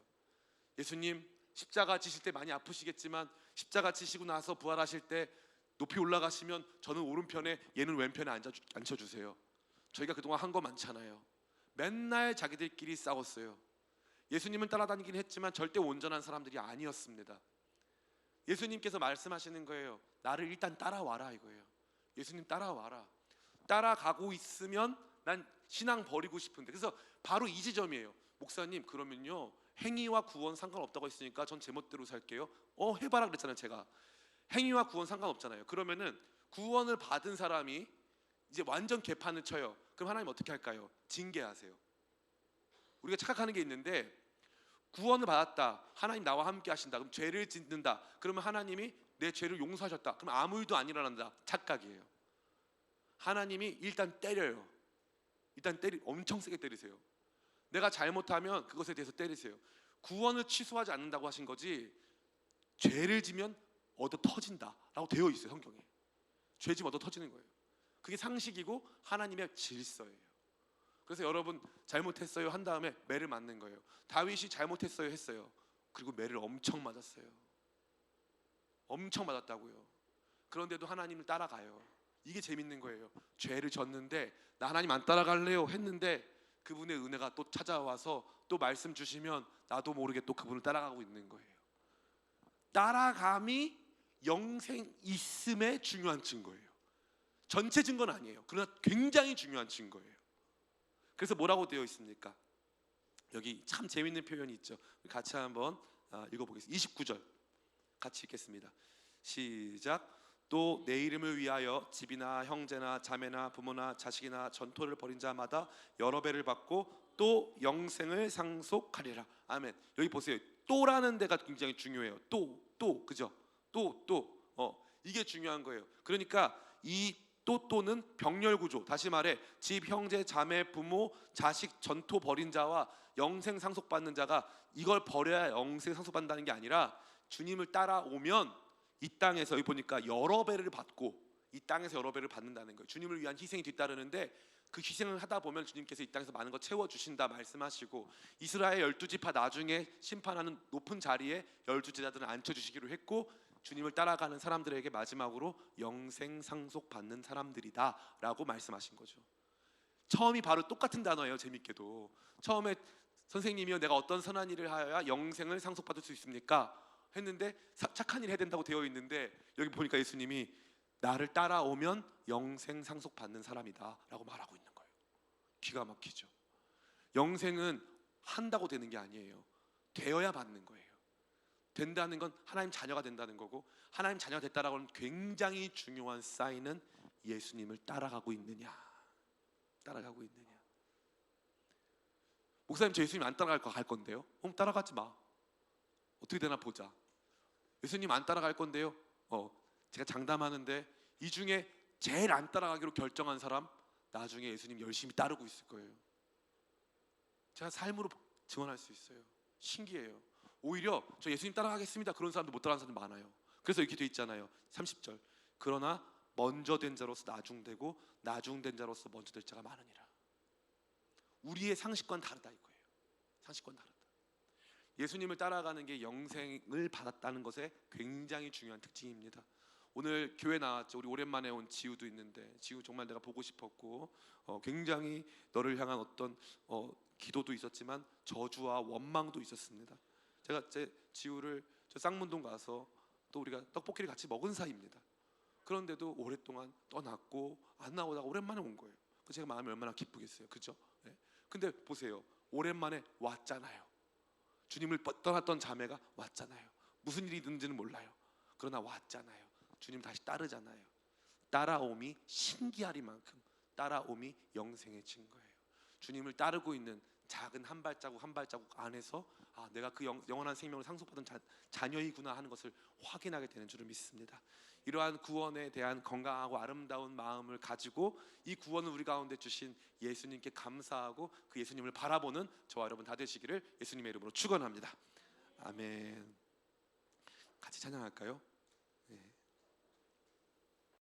예수님 십자가 지실 때 많이 아프시겠지만 십자가 지시고 나서 부활하실 때 높이 올라가시면 저는 오른편에 얘는 왼편에 앉혀주세요. 저희가 그동안 한 거 많잖아요. 맨날 자기들끼리 싸웠어요. 예수님을 따라다니긴 했지만 절대 온전한 사람들이 아니었습니다. 예수님께서 말씀하시는 거예요. 나를 일단 따라와라 이거예요. 예수님 따라와라. 따라가고 있으면 난 신앙 버리고 싶은데. 그래서 바로 이 지점이에요. 목사님 그러면요 행위와 구원 상관없다고 했으니까 전 제멋대로 살게요. 해봐라 그랬잖아요. 제가 행위와 구원 상관없잖아요. 그러면은 구원을 받은 사람이 이제 완전 개판을 쳐요. 그럼 하나님 어떻게 할까요? 징계하세요. 우리가 착각하는 게 있는데 구원을 받았다. 하나님 나와 함께 하신다. 그럼 죄를 짓는다. 그러면 하나님이 내 죄를 용서하셨다. 그럼 아무 일도 안 일어난다. 착각이에요. 하나님이 일단 때려요. 엄청 세게 때리세요. 내가 잘못하면 그것에 대해서 때리세요. 구원을 취소하지 않는다고 하신 거지 죄를 지면 얻어 터진다라고 되어 있어요. 성경에. 죄 지면 얻어 터지는 거예요. 그게 상식이고 하나님의 질서예요. 그래서 여러분 잘못했어요 한 다음에 매를 맞는 거예요. 다윗이 잘못했어요 했어요. 그리고 매를 엄청 맞았어요. 엄청 맞았다고요. 그런데도 하나님을 따라가요. 이게 재밌는 거예요. 죄를 졌는데 나 하나님 안 따라갈래요 했는데 그분의 은혜가 또 찾아와서 또 말씀 주시면 나도 모르게 또 그분을 따라가고 있는 거예요. 따라감이 영생 있음의 중요한 증거예요. 전체 증거는 아니에요. 그러나 굉장히 중요한 증거예요. 그래서 뭐라고 되어 있습니까? 여기 참 재밌는 표현이 있죠. 같이 한번 읽어보겠습니다. 29절 같이 읽겠습니다. 시작. 또 내 이름을 위하여 집이나 형제나 자매나 부모나 자식이나 전토를 벌인 자마다 여러 배를 받고 또 영생을 상속하리라. 아멘. 여기 보세요. 또라는 데가 굉장히 중요해요. 또 그죠? 이게 중요한 거예요. 그러니까 이 또는 병렬 구조. 다시 말해 집, 형제, 자매, 부모, 자식 전토 벌인 자와 영생 상속받는 자가 이걸 버려야 영생 상속받는다는 게 아니라 주님을 따라오면 이 땅에서 여기 보니까 여러 배를 받고 이 땅에서 여러 배를 받는다는 거예요. 주님을 위한 희생이 뒤따르는데 그 희생을 하다 보면 주님께서 이 땅에서 많은 거 채워주신다 말씀하시고 이스라엘 12지파 나중에 심판하는 높은 자리에 12제자들을 앉혀주시기로 했고 주님을 따라가는 사람들에게 마지막으로 영생 상속 받는 사람들이다 라고 말씀하신 거죠. 처음이 바로 똑같은 단어예요. 재밌게도 처음에 선생님이요 내가 어떤 선한 일을 하여야 영생을 상속받을 수 있습니까? 했는데 착한 일 해야 된다고 되어 있는데 여기 보니까 예수님이 나를 따라오면 영생 상속받는 사람이다 라고 말하고 있는 거예요. 기가 막히죠. 영생은 한다고 되는 게 아니에요. 되어야 받는 거예요. 된다는 건 하나님 자녀가 된다는 거고 하나님 자녀가 됐다라고 하는 굉장히 중요한 사인은 예수님을 따라가고 있느냐. 목사님 저 예수님 안 갈 건데요. 따라가지 마. 어떻게 되나 보자. 예수님 안 따라갈 건데요. 제가 장담하는데 이 중에 제일 안 따라가기로 결정한 사람 나중에 예수님 열심히 따르고 있을 거예요. 제가 삶으로 증언할 수 있어요. 신기해요. 오히려 저 예수님 따라가겠습니다 그런 사람도 못 따라가는 사람도 많아요. 그래서 이렇게 돼 있잖아요. 30절 그러나 먼저 된 자로서 나중되고 나중된 자로서 먼저 될 자가 많으니라. 우리의 상식과는 다르다 이거예요. 상식과는 다르다. 예수님을 따라가는 게 영생을 받았다는 것에 굉장히 중요한 특징입니다. 오늘 교회 나왔죠. 우리 오랜만에 온 지우도 있는데 지우 정말 내가 보고 싶었고 굉장히 너를 향한 어떤 기도도 있었지만 저주와 원망도 있었습니다. 제가 제 지우를 저 쌍문동 가서 또 우리가 떡볶이를 같이 먹은 사이입니다. 그런데도 오랫동안 떠났고 안 나오다가 오랜만에 온 거예요. 제가 마음이 얼마나 기쁘겠어요, 그죠? 네. 근데 보세요, 오랜만에 왔잖아요. 주님을 떠났던 자매가 왔잖아요. 무슨 일이 있는지는 몰라요. 그러나 왔잖아요. 주님 다시 따르잖아요. 따라옴이 신기하리만큼 따라옴이 영생의 증거예요. 주님을 따르고 있는 작은 한 발자국 한 발자국 안에서 내가 그 영원한 생명을 상속받은 자녀이구나 하는 것을 확인하게 되는 줄을 믿습니다. 이러한 구원에 대한 건강하고 아름다운 마음을 가지고 이 구원을 우리 가운데 주신 예수님께 감사하고 그 예수님을 바라보는 저와 여러분 다 되시기를 예수님의 이름으로 축원합니다. 아멘. 같이 찬양할까요?